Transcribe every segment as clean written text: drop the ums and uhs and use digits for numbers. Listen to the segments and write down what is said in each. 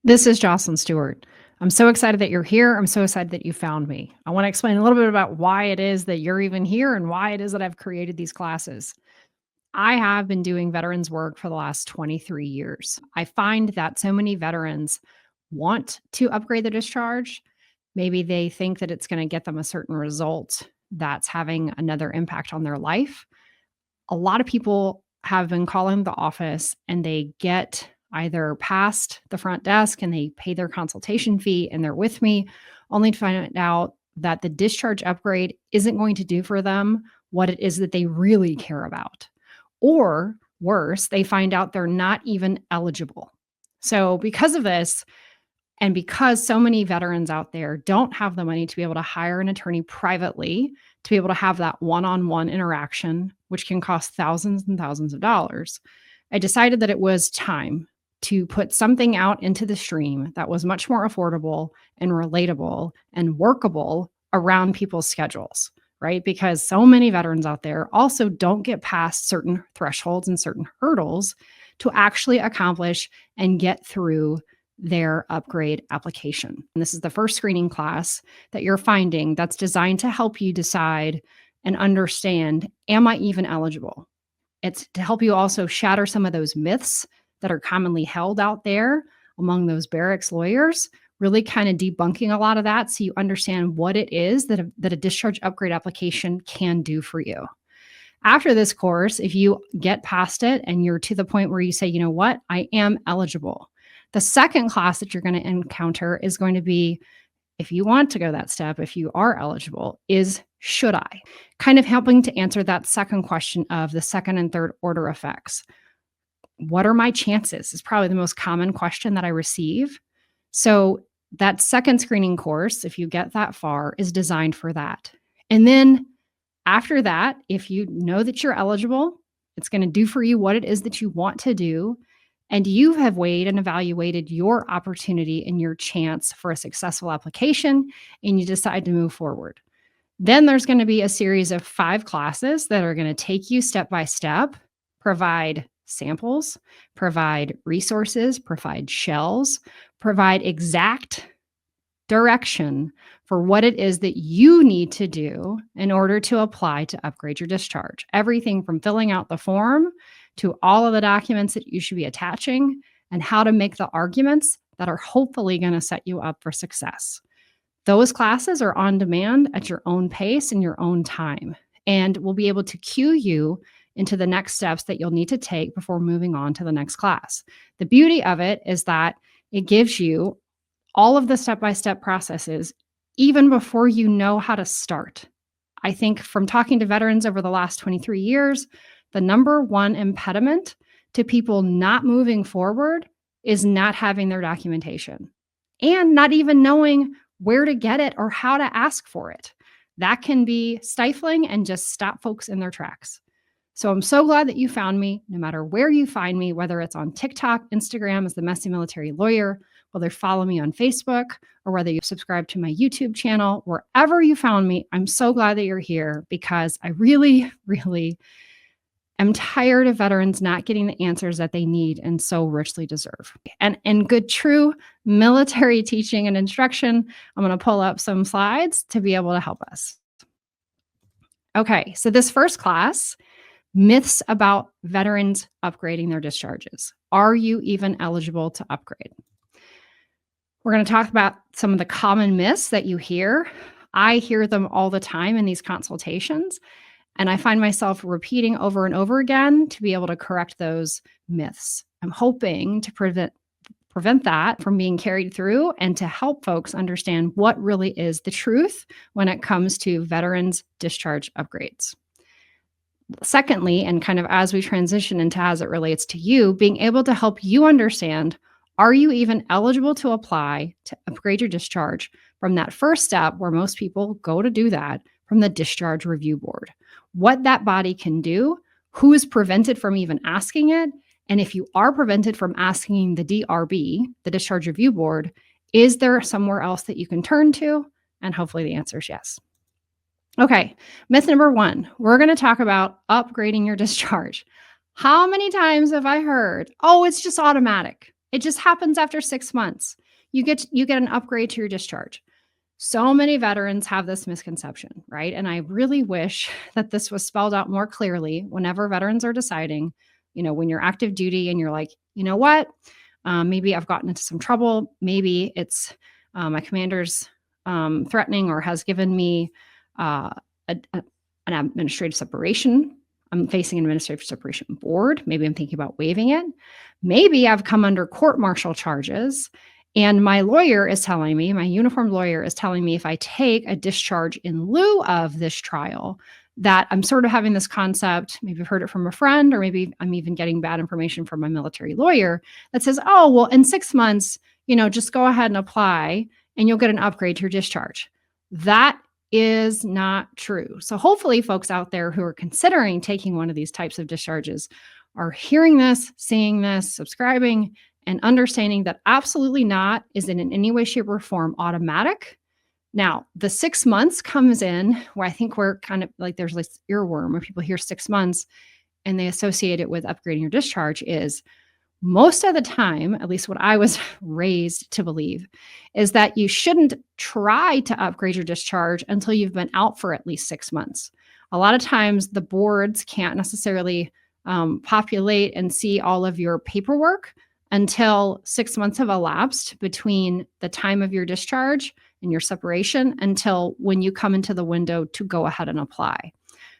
This is Jocelyn Stewart. I'm so excited that you're here. I'm so excited that you found me. I want to explain a little bit about why it is that you're even here and why it is that I've created these classes. I have been doing veterans work for the last 23 years. I find that so many veterans want to upgrade their discharge. Maybe they think that it's going to get them a certain result that's having another impact on their life. A lot of people have been calling the office and they get either past the front desk and they pay their consultation fee and they're with me, only to find out that the discharge upgrade isn't going to do for them what it is that they really care about. Or worse, they find out they're not even eligible. So, because of this, and because so many veterans out there don't have the money to be able to hire an attorney privately, to be able to have that one on one interaction, which can cost thousands and thousands of dollars, I decided that it was time to put something out into the stream that was much more affordable and relatable and workable around people's schedules, right? Because so many veterans out there also don't get past certain thresholds and certain hurdles to actually accomplish and get through their upgrade application. And this is the first screening class that you're finding that's designed to help you decide and understand, am I even eligible? It's to help you also shatter some of those myths that are commonly held out there among those barracks lawyers, really kind of debunking a lot of that so you understand what it is that a discharge upgrade application can do for you. After this course, if you get past it and you're to the point where you say, you know what, I am eligible, the second class that you're going to encounter is going to be, if you want to go that step, if you are eligible, is should I? Kind of helping to answer that second question of the second and third order effects. What are my chances? Is probably the most common question that I receive. So that second screening course, if you get that far, is designed for that. And then after that, if you know that you're eligible, it's going to do for you what it is that you want to do, and you have weighed and evaluated your opportunity and your chance for a successful application, and you decide to move forward. Then there's going to be a series of 5 classes that are going to take you step by step, provide samples, provide resources, provide shells, provide exact direction for what it is that you need to do in order to apply to upgrade your discharge. Everything from filling out the form to all of the documents that you should be attaching and how to make the arguments that are hopefully going to set you up for success. Those classes are on demand at your own pace and your own time, and we'll be able to cue you into the next steps that you'll need to take before moving on to the next class. The beauty of it is that it gives you all of the step-by-step processes even before you know how to start. I think from talking to veterans over the last 23 years, the number one impediment to people not moving forward is not having their documentation and not even knowing where to get it or how to ask for it. That can be stifling and just stop folks in their tracks. So I'm so glad that you found me, no matter where you find me, whether it's on TikTok, Instagram as the Messy Military Lawyer, whether follow me on Facebook, or whether you subscribe to my YouTube channel, wherever you found me, I'm so glad that you're here because I really, really am tired of veterans not getting the answers that they need and so richly deserve. And in good, true military teaching and instruction, I'm going to pull up some slides to be able to help us. Okay, so this first class, myths about veterans upgrading their discharges. Are you even eligible to upgrade? We're going to talk about some of the common myths that you hear. I hear them all the time in these consultations, and I find myself repeating over and over again to be able to correct those myths. I'm hoping to prevent that from being carried through and to help folks understand what really is the truth when it comes to veterans discharge upgrades. Secondly, and kind of as we transition into as it relates to you, being able to help you understand, are you even eligible to apply to upgrade your discharge from that first step where most people go to do that from the Discharge Review Board? What that body can do, who is prevented from even asking it, and if you are prevented from asking the DRB, the Discharge Review Board, is there somewhere else that you can turn to? And hopefully the answer is yes. Okay, myth number 1, we're going to talk about upgrading your discharge. How many times have I heard, oh, it's just automatic? It just happens after 6 months. You get an upgrade to your discharge. So many veterans have this misconception, right? And I really wish that this was spelled out more clearly whenever veterans are deciding, when you're active duty and you're like, you know what? Maybe I've gotten into some trouble. Maybe it's my commander's threatening or has given me an administrative separation. I'm facing an administrative separation board. Maybe I'm thinking about waiving it. Maybe I've come under court-martial charges and my lawyer is telling me, my uniformed lawyer is telling me if I take a discharge in lieu of this trial, that I'm sort of having this concept, maybe I've heard it from a friend, or maybe I'm even getting bad information from my military lawyer that says, oh, well, in 6 months, just go ahead and apply and you'll get an upgrade to your discharge. That is not true. So hopefully folks out there who are considering taking one of these types of discharges are hearing this, seeing this, subscribing, and understanding that absolutely not is in any way, shape, or form automatic. Now, the 6 months comes in where I think we're kind of like there's this earworm where people hear 6 months and they associate it with upgrading your discharge is most of the time, at least what I was raised to believe, is that you shouldn't try to upgrade your discharge until you've been out for at least 6 months. A lot of times the boards can't necessarily populate and see all of your paperwork until 6 months have elapsed between the time of your discharge and your separation until when you come into the window to go ahead and apply.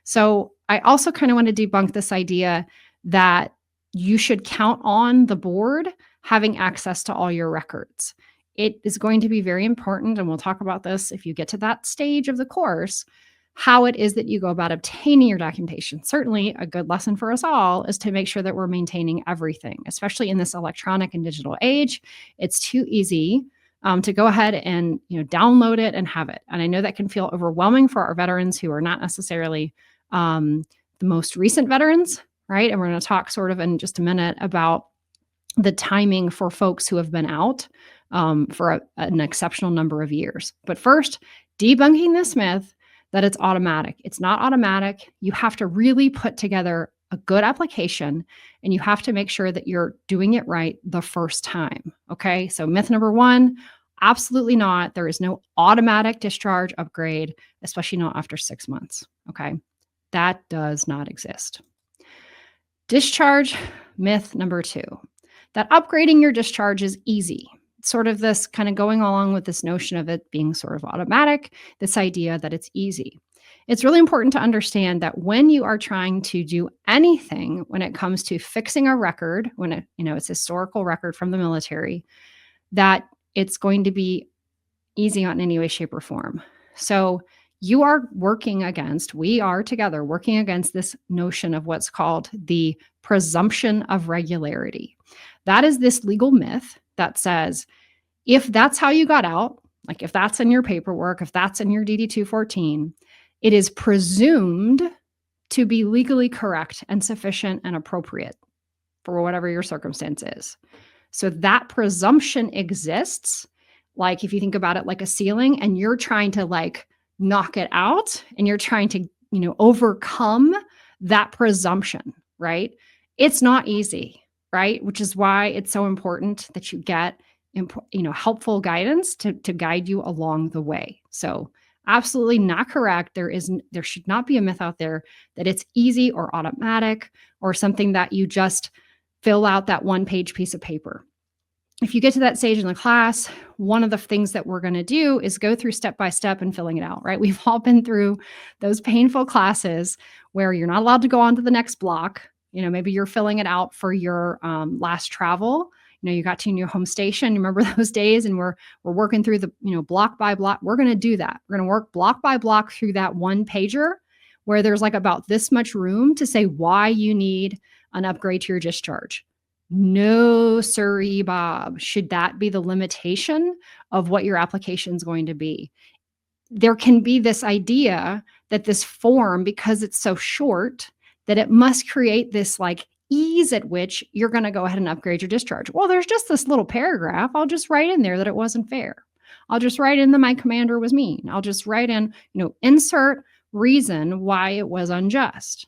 So I also kind of want to debunk this idea that you should count on the board having access to all your records. It is going to be very important, and we'll talk about this if you get to that stage of the course, how it is that you go about obtaining your documentation. Certainly a good lesson for us all is to make sure that we're maintaining everything, especially in this electronic and digital age. It's too easy to go ahead and download it and have it. And I know that can feel overwhelming for our veterans who are not necessarily the most recent veterans, right? And we're going to talk sort of in just a minute about the timing for folks who have been out for an exceptional number of years. But first, debunking this myth that it's automatic. It's not automatic. You have to really put together a good application and you have to make sure that you're doing it right the first time. Okay. So myth number one, absolutely not. There is no automatic discharge upgrade, especially not after 6 months. Okay. That does not exist. Discharge myth number two, that upgrading your discharge is easy. Sort of this kind of going along with this notion of it being sort of automatic, this idea that it's easy. It's really important to understand that when you are trying to do anything when it comes to fixing a record, when it's historical record from the military, that it's going to be easy on any way, shape, or form. So we are together working against this notion of what's called the presumption of regularity. That is this legal myth that says, if that's how you got out, like if that's in your paperwork, if that's in your DD-214, it is presumed to be legally correct and sufficient and appropriate for whatever your circumstance is. So that presumption exists. Like if you think about it like a ceiling and you're trying to like knock it out and you're trying to, overcome that presumption, right? It's not easy, right? Which is why it's so important that you get, helpful guidance to guide you along the way. So absolutely not correct. There should not be a myth out there that it's easy or automatic or something that you just fill out that one-page piece of paper. If you get to that stage in the class, one of the things that we're going to do is go through step by step and filling it out, right? We've all been through those painful classes where you're not allowed to go on to the next block. Maybe you're filling it out for your last travel. You got to your home station. You remember those days, and we're working through the block by block. We're going to do that. We're going to work block by block through that one pager where there's like about this much room to say why you need an upgrade to your discharge. No, sirree, Bob. Should that be the limitation of what your application is going to be? There can be this idea that this form, because it's so short, that it must create this like ease at which you're going to go ahead and upgrade your discharge. Well, there's just this little paragraph. I'll just write in there that it wasn't fair. I'll just write in that my commander was mean. I'll just write in, insert reason why it was unjust.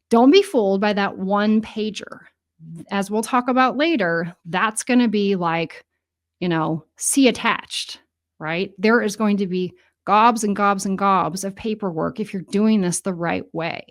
Don't be fooled by that one pager. As we'll talk about later, that's going to be like, C attached, right? There is going to be gobs and gobs and gobs of paperwork if you're doing this the right way.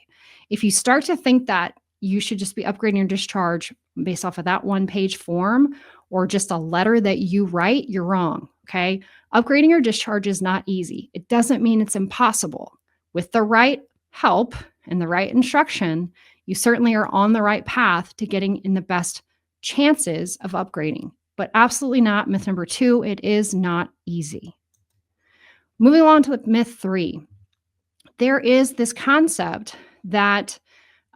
If you start to think that you should just be upgrading your discharge based off of that one-page form or just a letter that you write, you're wrong, okay? Upgrading your discharge is not easy. It doesn't mean it's impossible. With the right help and the right instruction, you certainly are on the right path to getting in the best chances of upgrading. But absolutely not. Myth number 2, it is not easy. Moving on to myth 3. There is this concept that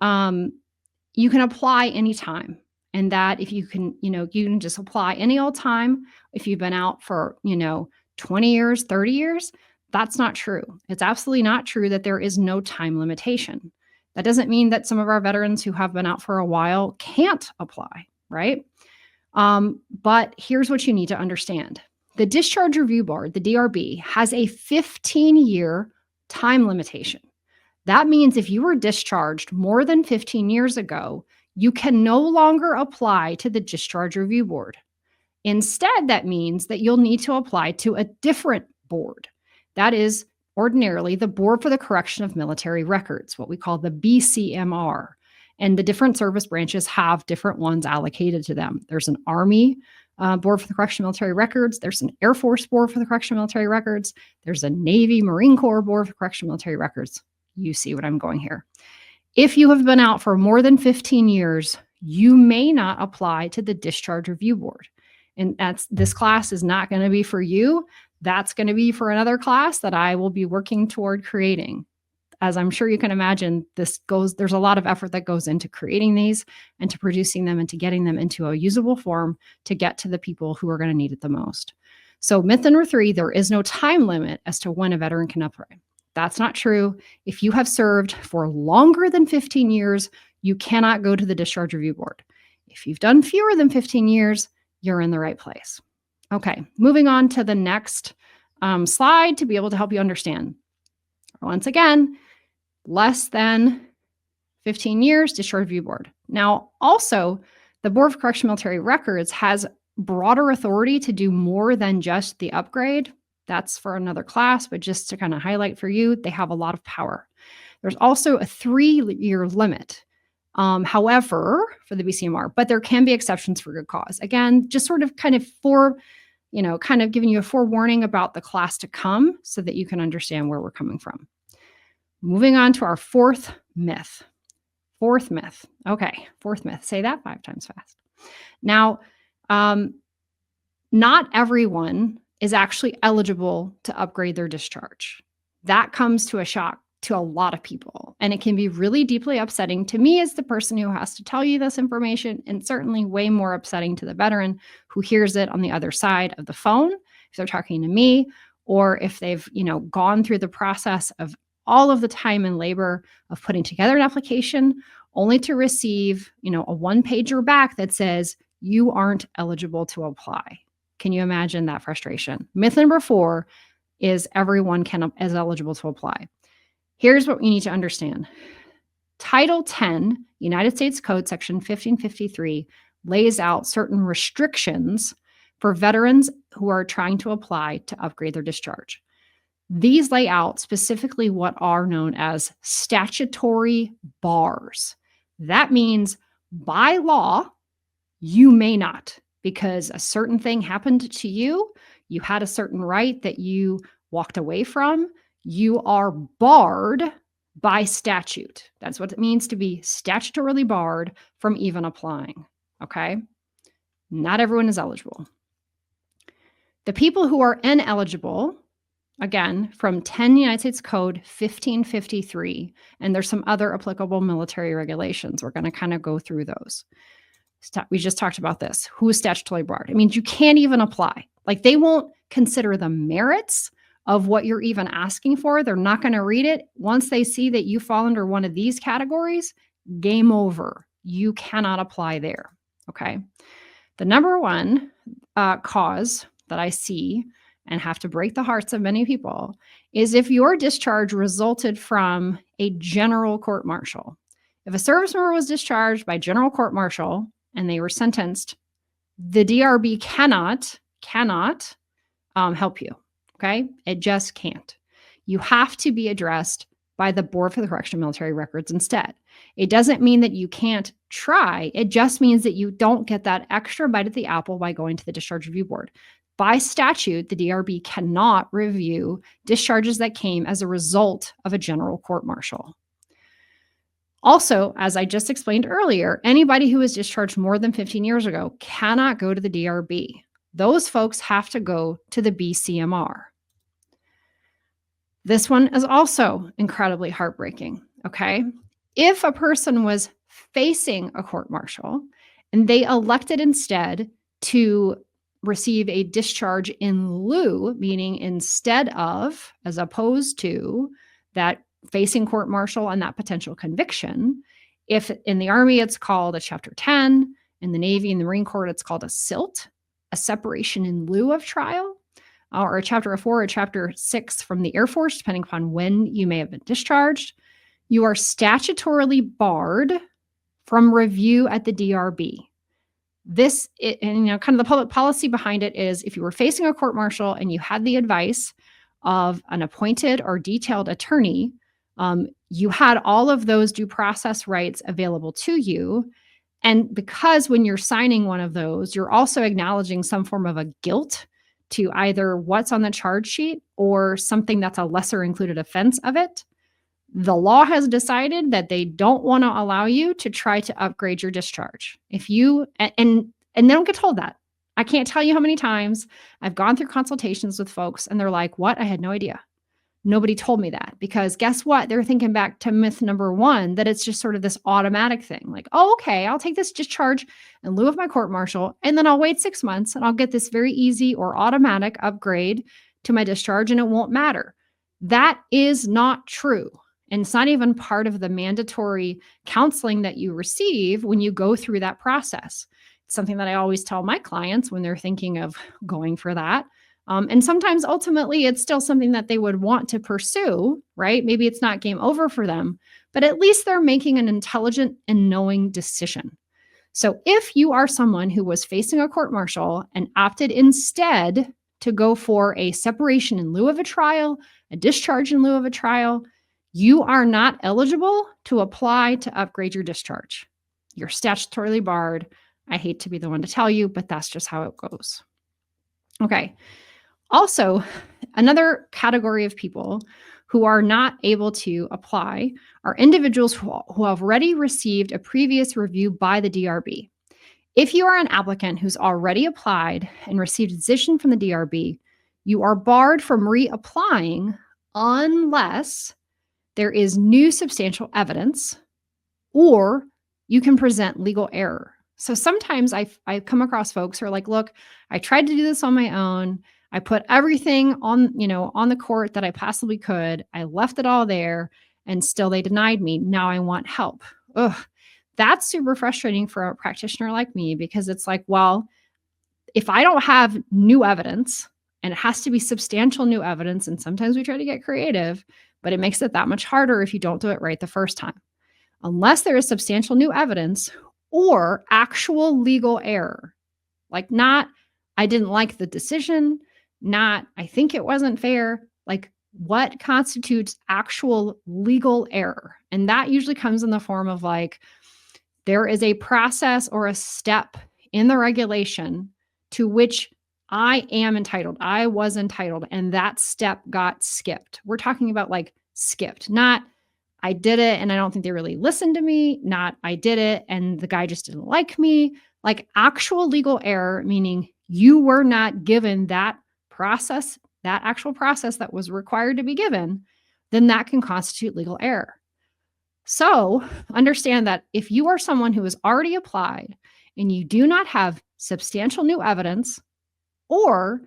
you can apply anytime, and that if you can, you can just apply any old time. If you've been out for, 20 years, 30 years, that's not true. It's absolutely not true that there is no time limitation. That doesn't mean that some of our veterans who have been out for a while can't apply, right? But here's what you need to understand. The Discharge Review Board, the DRB, has a 15-year time limitation. That means if you were discharged more than 15 years ago, you can no longer apply to the Discharge Review Board. Instead, that means that you'll need to apply to a different board. That is ordinarily the Board for the Correction of Military Records, what we call the BCMR. And the different service branches have different ones allocated to them. There's an Army Board for the Correction of Military Records. There's an Air Force Board for the Correction of Military Records. There's a Navy Marine Corps Board for the Correction of Military Records. You see what I'm going here. If you have been out for more than 15 years, you may not apply to the Discharge Review Board. And this class is not going to be for you. That's going to be for another class that I will be working toward creating. As I'm sure you can imagine, there's a lot of effort that goes into creating these and to producing them and to getting them into a usable form to get to the people who are going to need it the most. So myth number 3, there is no time limit as to when a veteran can apply. That's not true. If you have served for longer than 15 years, you cannot go to the Discharge Review Board. If you've done fewer than 15 years, you're in the right place. Okay, moving on to the next slide to be able to help you understand. Once again, less than 15 years, Discharge Review Board. Now, also, the Board of Correctional Military Records has broader authority to do more than just the upgrade. That's for another class, but just to kind of highlight for you, they have a lot of power. There's also a 3-year limit, however, for the BCMR, but there can be exceptions for good cause. Again, just sort of kind of kind of giving you a forewarning about the class to come so that you can understand where we're coming from. Moving on to our fourth myth. Okay, fourth myth. Say that 5 times fast. Now, not everyone is actually eligible to upgrade their discharge. That comes to a shock to a lot of people, and it can be really deeply upsetting to me as the person who has to tell you this information, and certainly way more upsetting to the veteran who hears it on the other side of the phone, if they're talking to me, or if they've, gone through the process of all of the time and labor of putting together an application only to receive, a one-pager back that says you aren't eligible to apply. Can you imagine that frustration? Myth number 4 is everyone is eligible to apply. Here's what you need to understand. Title 10, United States Code, Section 1553, lays out certain restrictions for veterans who are trying to apply to upgrade their discharge. These lay out specifically what are known as statutory bars. That means by law, you may not, because a certain thing happened to you, you had a certain right that you walked away from, you are barred by statute. That's what it means to be statutorily barred from even applying, okay? Not everyone is eligible. The people who are ineligible, again, from 10 United States Code 1553, and there's some other applicable military regulations. We're going to kind of go through those. We just talked about this. Who is statutorily barred? It means you can't even apply. Like, they won't consider the merits of what you're even asking for. They're not going to read it. Once they see that you fall under one of these categories, game over. You cannot apply there, okay? The number one cause that I see and have to break the hearts of many people is if your discharge resulted from a general court-martial. If a service member was discharged by general court-martial and they were sentenced, the DRB cannot help you. Okay. It just can't. You have to be addressed by the Board for the Correction of Military Records instead. It doesn't mean that you can't try. It just means that you don't get that extra bite at the apple by going to the Discharge Review Board. By statute, the DRB cannot review discharges that came as a result of a general court-martial. Also, as I just explained earlier, anybody who was discharged more than 15 years ago cannot go to the DRB. Those folks have to go to the BCMR. This one is also incredibly heartbreaking, okay? If a person was facing a court-martial and they elected instead to receive a discharge in lieu, meaning instead of, as opposed to that facing court-martial and that potential conviction, if in the Army it's called a Chapter 10, in the Navy and the Marine Corps it's called a SILT, a separation in lieu of trial, or a Chapter 4 or Chapter 6 from the Air Force, depending upon when you may have been discharged, you are statutorily barred from review at the DRB. This, kind of the public policy behind it is if you were facing a court-martial and you had the advice of an appointed or detailed attorney, you had all of those due process rights available to you. And because when you're signing one of those, you're also acknowledging some form of a guilt to either what's on the charge sheet or something that's a lesser included offense of it, the law has decided that they don't want to allow you to try to upgrade your discharge. If you, and they don't get told that. I can't tell you how many times I've gone through consultations with folks and they're like, what? I had no idea. Nobody told me that, because guess what? They're thinking back to myth number one, that it's just sort of this automatic thing. Like, oh, okay, I'll take this discharge in lieu of my court-martial, and then I'll wait 6 months and I'll get this very easy or automatic upgrade to my discharge and it won't matter. That is not true. And it's not even part of the mandatory counseling that you receive when you go through that process. It's something that I always tell my clients when they're thinking of going for that. And sometimes ultimately it's still something that they would want to pursue, right? Maybe it's not game over for them, but at least they're making an intelligent and knowing decision. So if you are someone who was facing a court-martial and opted instead to go for a separation in lieu of a trial, a discharge in lieu of a trial, you are not eligible to apply to upgrade your discharge. You're statutorily barred. I hate to be the one to tell you, but that's just how it goes. Okay. Also, another category of people who are not able to apply are individuals who have already received a previous review by the DRB. If you are an applicant who's already applied and received a decision from the DRB, you are barred from reapplying unless there is new substantial evidence or you can present legal error. So sometimes I come across folks who are like, look, I tried to do this on my own. I put everything on the court that I possibly could. I left it all there and still they denied me. Now I want help. Ugh, that's super frustrating for a practitioner like me, because it's like, well, if I don't have new evidence, and it has to be substantial new evidence, and sometimes we try to get creative, but it makes it that much harder if you don't do it right the first time. Unless there is substantial new evidence or actual legal error, like not, I didn't like the decision, not, I think it wasn't fair, like what constitutes actual legal error? And that usually comes in the form of like, there is a process or a step in the regulation to which I am entitled. I was entitled, and that step got skipped. We're talking about like skipped, not I did it and I don't think they really listened to me, not I did it and the guy just didn't like me. Like actual legal error, meaning you were not given that process, that actual process that was required to be given, then that can constitute legal error. So understand that if you are someone who has already applied and you do not have substantial new evidence or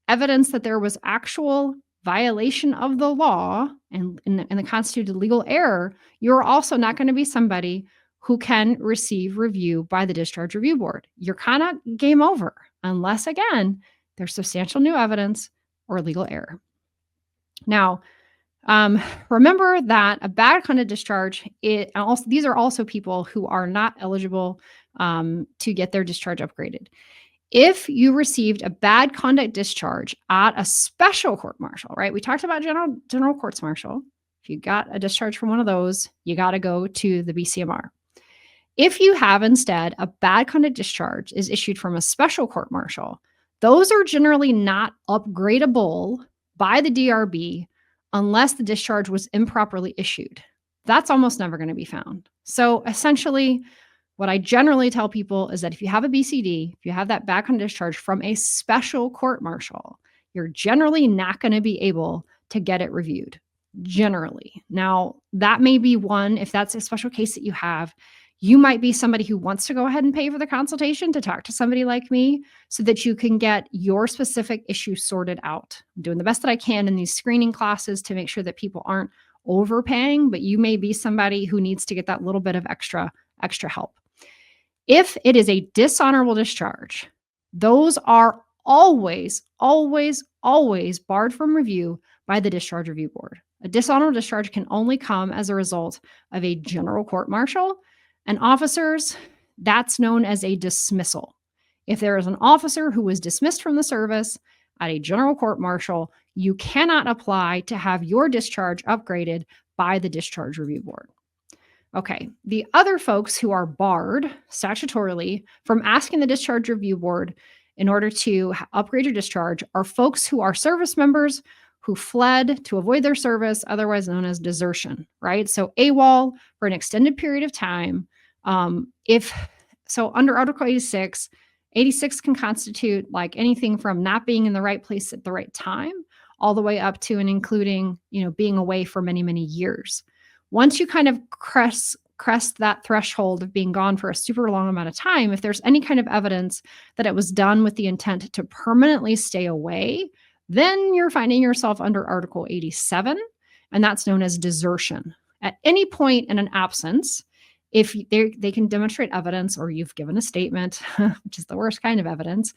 evidence that there was actual violation of the law and the constituted legal error, you're also not going to be somebody who can receive review by the Discharge Review Board. You're kind of game over unless, again, there's substantial new evidence or legal error. Now, remember that a bad conduct discharge, these are also people who are not eligible to get their discharge upgraded. If you received a bad conduct discharge at a special court-martial, right? We talked about general courts-martial. If you got a discharge from one of those, you got to go to the BCMR. If you have instead a bad conduct discharge is issued from a special court-martial, those are generally not upgradable by the DRB unless the discharge was improperly issued. That's almost never going to be found. So essentially, what I generally tell people is that if you have a BCD, if you have that bad conduct discharge from a special court-martial, you're generally not going to be able to get it reviewed, generally. Now, that may be one, if that's a special case that you have, you might be somebody who wants to go ahead and pay for the consultation to talk to somebody like me so that you can get your specific issue sorted out. I'm doing the best that I can in these screening classes to make sure that people aren't overpaying, but you may be somebody who needs to get that little bit of extra help. If it is a dishonorable discharge, those are always barred from review by the Discharge Review Board. A dishonorable discharge can only come as a result of a general court-martial, and officers, that's known as a dismissal. If there is an officer who was dismissed from the service at a general court-martial, you cannot apply to have your discharge upgraded by the Discharge Review Board. Okay, the other folks who are barred statutorily from asking the Discharge Review Board in order to upgrade your discharge are folks who are service members who fled to avoid their service, otherwise known as desertion, right? So AWOL for an extended period of time. Under Article 86, 86 can constitute like anything from not being in the right place at the right time, all the way up to and including, being away for many, many years. Once you kind of crest that threshold of being gone for a super long amount of time, if there's any kind of evidence that it was done with the intent to permanently stay away, then you're finding yourself under Article 87, and that's known as desertion. At any point in an absence, if they can demonstrate evidence or you've given a statement, which is the worst kind of evidence,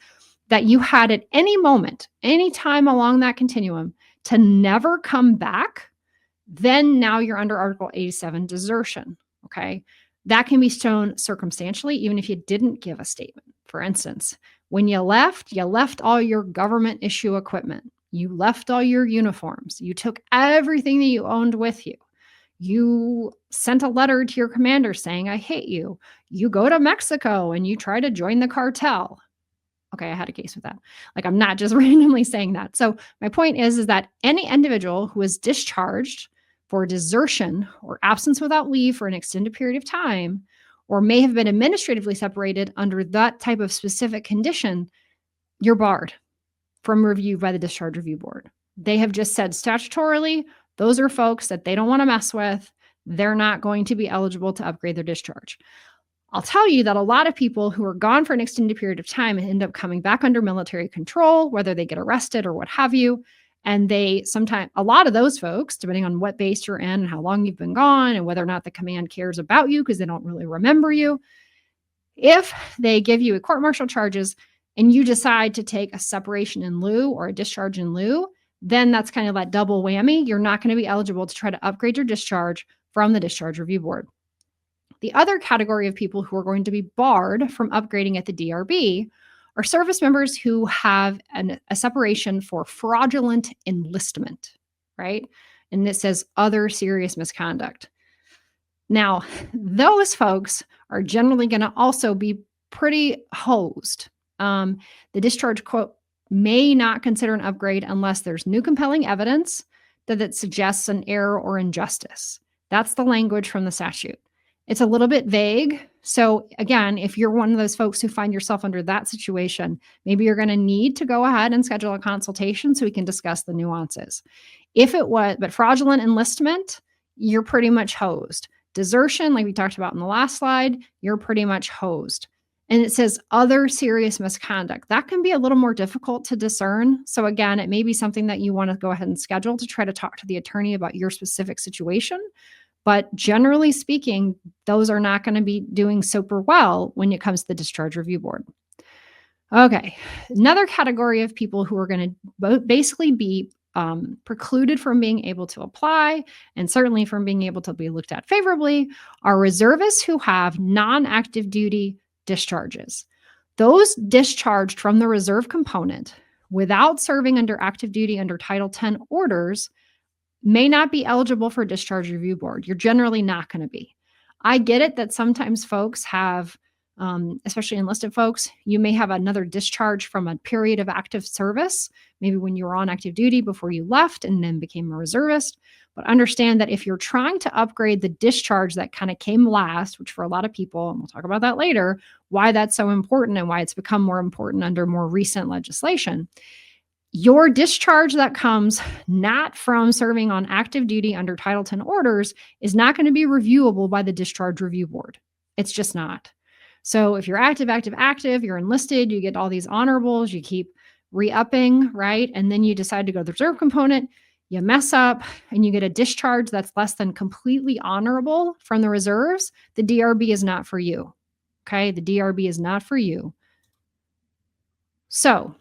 that you had at any moment, any time along that continuum to never come back, then now you're under Article 87 desertion, okay? That can be shown circumstantially, even if you didn't give a statement. For instance, when you left all your government issue equipment. You left all your uniforms. You took everything that you owned with you. You sent a letter to your commander saying, I hate you. You go to Mexico and you try to join the cartel. Okay, I had a case with that. Like, I'm not just randomly saying that. So my point is that any individual who is discharged for desertion or absence without leave for an extended period of time, or may have been administratively separated under that type of specific condition, you're barred from review by the Discharge Review Board. They have just said statutorily, those are folks that they don't want to mess with. They're not going to be eligible to upgrade their discharge. I'll tell you that a lot of people who are gone for an extended period of time end up coming back under military control, whether they get arrested or what have you. And a lot of those folks, depending on what base you're in and how long you've been gone and whether or not the command cares about you because they don't really remember you, if they give you a court-martial charges and you decide to take a separation in lieu or a discharge in lieu, then that's kind of that double whammy. You're not going to be eligible to try to upgrade your discharge from the Discharge Review Board. The other category of people who are going to be barred from upgrading at the DRB are service members who have a separation for fraudulent enlistment, right? And it says other serious misconduct. Now, those folks are generally going to also be pretty hosed. The discharge quote may not consider an upgrade unless there's new compelling evidence that it suggests an error or injustice. That's the language from the statute. It's a little bit vague. So again, if you're one of those folks who find yourself under that situation, maybe you're going to need to go ahead and schedule a consultation so we can discuss the nuances. But fraudulent enlistment, you're pretty much hosed. Desertion, like we talked about in the last slide, you're pretty much hosed. And it says other serious misconduct. That can be a little more difficult to discern. So again, it may be something that you want to go ahead and schedule to try to talk to the attorney about your specific situation. But generally speaking, those are not going to be doing super well when it comes to the Discharge Review Board. Okay, another category of people who are going to basically be precluded from being able to apply and certainly from being able to be looked at favorably are reservists who have non-active duty discharges. Those discharged from the reserve component without serving under active duty under Title 10 orders may not be eligible for discharge review board. You're generally not going to be. I get it that sometimes folks have, especially enlisted folks, you may have another discharge from a period of active service, maybe when you were on active duty before you left and then became a reservist. But understand that if you're trying to upgrade the discharge that kind of came last, which for a lot of people, and we'll talk about that later, why that's so important and why it's become more important under more recent legislation. Your discharge that comes not from serving on active duty under Title 10 orders is not going to be reviewable by the Discharge Review Board. It's just not. So if you're active, you're enlisted, you get all these honorables, you keep re-upping, right? And then you decide to go to the reserve component, you mess up, and you get a discharge that's less than completely honorable from the reserves, the DRB is not for you. Okay? The DRB is not for you. So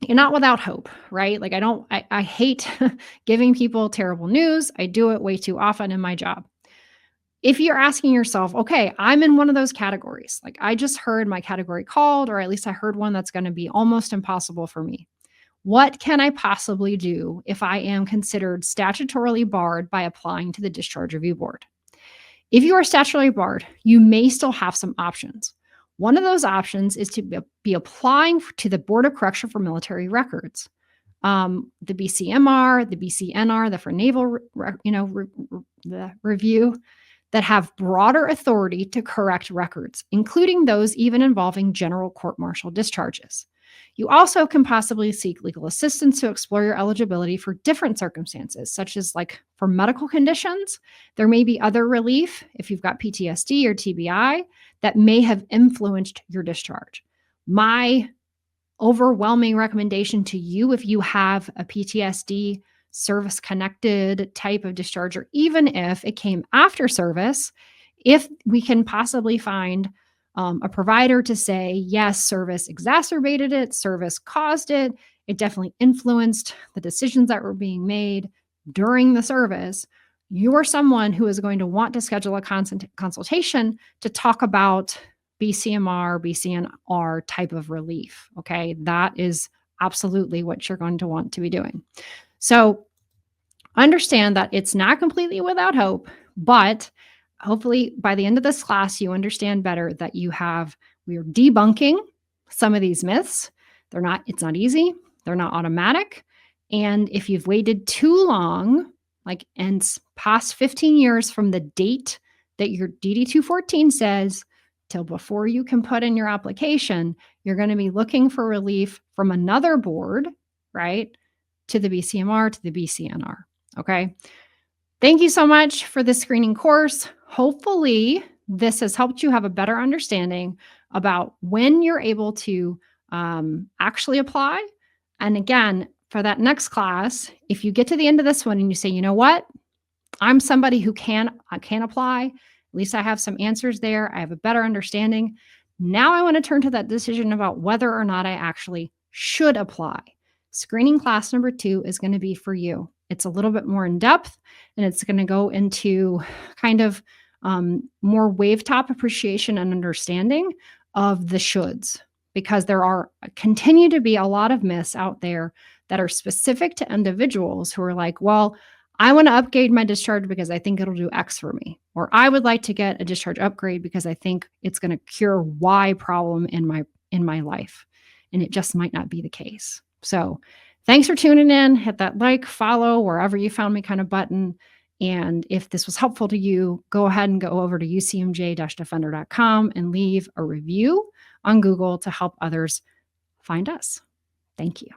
you're not without hope, right? Like I hate giving people terrible news. I do it way too often in my job. If you're asking yourself, okay, I'm in one of those categories, like I just heard my category called, or at least I heard one that's going to be almost impossible for me. What can I possibly do if I am considered statutorily barred by applying to the Discharge Review Board? If you are statutorily barred, you may still have some options. One of those options is to be applying to the Board of Correction for Military Records, the BCMR, the BCNR, the for Naval, the review that have broader authority to correct records, including those even involving general court-martial discharges. You also can possibly seek legal assistance to explore your eligibility for different circumstances, such as like for medical conditions. There may be other relief if you've got PTSD or TBI that may have influenced your discharge. My overwhelming recommendation to you, if you have a PTSD service-connected type of discharge, or even if it came after service, if we can possibly find a provider to say, yes, service exacerbated it, service caused it, it definitely influenced the decisions that were being made during the service, you're someone who is going to want to schedule a consultation to talk about BCMR, BCNR type of relief. Okay, that is absolutely what you're going to want to be doing. So understand that it's not completely without hope, but hopefully by the end of this class, you understand better that we are debunking some of these myths. It's not easy. They're not automatic. And if you've waited too long, and past 15 years from the date that your DD 214 says till before you can put in your application, you're going to be looking for relief from another board, right? To the BCMR, to the BCNR. Okay. Thank you so much for this screening course. Hopefully, this has helped you have a better understanding about when you're able to actually apply. And again, for that next class, if you get to the end of this one and you say, you know what, I'm somebody who can apply, at least I have some answers there, I have a better understanding. Now I want to turn to that decision about whether or not I actually should apply. Screening class number 2 is going to be for you. It's a little bit more in depth, and it's going to go into kind of more wave-top appreciation and understanding of the shoulds, because there continue to be a lot of myths out there that are specific to individuals who are like, well, I want to upgrade my discharge because I think it'll do X for me, or I would like to get a discharge upgrade because I think it's going to cure Y problem in my life, and it just might not be the case. So thanks for tuning in. Hit that like, follow, wherever you found me kind of button. And if this was helpful to you, go ahead and go over to ucmj-defender.com and leave a review on Google to help others find us. Thank you.